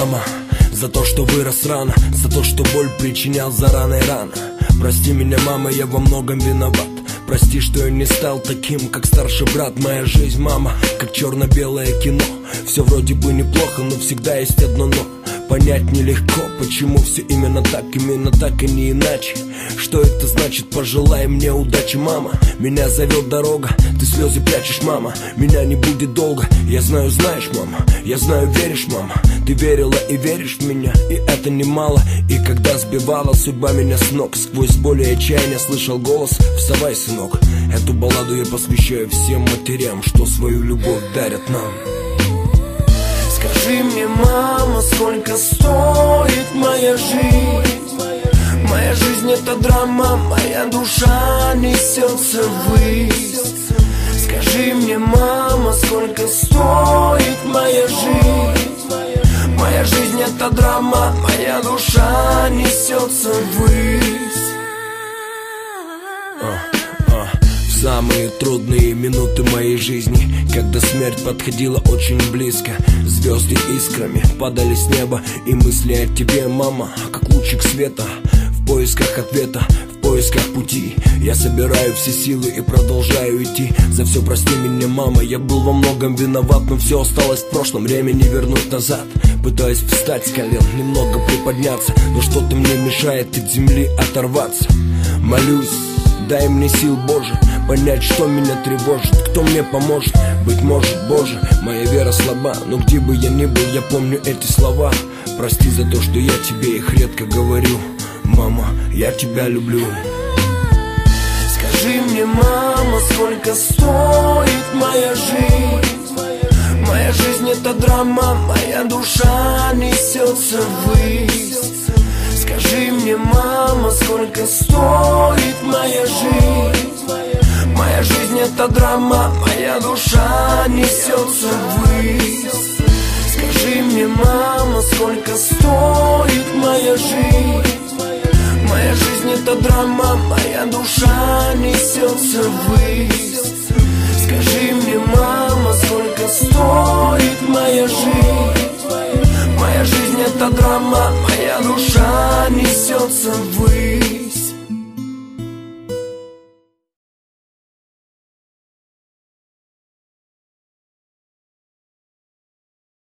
мама, за то, что вырос рано, за то, что боль причинял зарано и рано. Прости меня, мама, я во многом виноват. Прости, что я не стал таким, как старший брат. Моя жизнь, мама, как черно-белое кино. Все вроде бы неплохо, но всегда есть одно но. Понять нелегко, почему все именно так и не иначе. Что это значит? Пожелай мне удачи, мама. Меня зовет дорога, ты слезы прячешь, мама. Меня не будет долго, я знаю, знаешь, мама. Я знаю, веришь, мама. Ты верила и веришь в меня, и это немало. И когда сбивала судьба меня с ног, сквозь боль и отчаяние слышал голос: вставай, сынок. Эту балладу я посвящаю всем матерям, что свою любовь дарят нам. Скажи мне, мама, сколько стоит моя жизнь? Моя жизнь — это драма, моя душа несется ввысь. Скажи мне, мама, сколько стоит моя жизнь? Моя жизнь — это драма, моя душа несется ввысь. В самые трудные минуты моей жизни, когда смерть подходила очень близко, звезды искрами падали с неба, и мысли о тебе, мама, как лучик света. В поисках ответа, в поисках пути я собираю все силы и продолжаю идти. За все прости меня, мама, я был во многом виноват, но все осталось в прошлом, время не вернуть назад. Пытаюсь встать с колен, немного приподняться, но что-то мне мешает от земли оторваться. Молюсь, дай мне сил, Боже, понять, что меня тревожит, кто мне поможет. Быть может, Боже, моя вера слаба, но где бы я ни был, я помню эти слова. Прости за то, что я тебе их редко говорю. Мама, я тебя люблю. Скажи мне, мама, сколько стоит моя жизнь? Моя жизнь — это драма, моя душа несется ввысь. Скажи мне, мама, сколько стоит моя жизнь? Моя жизнь — это драма, моя душа несется ввысь. Скажи мне, мама, сколько стоит моя жизнь? Моя жизнь — это драма, моя душа несется ввысь. Скажи мне, мама, сколько стоит моя жизнь? Моя жизнь — это драма, моя душа несется ввысь.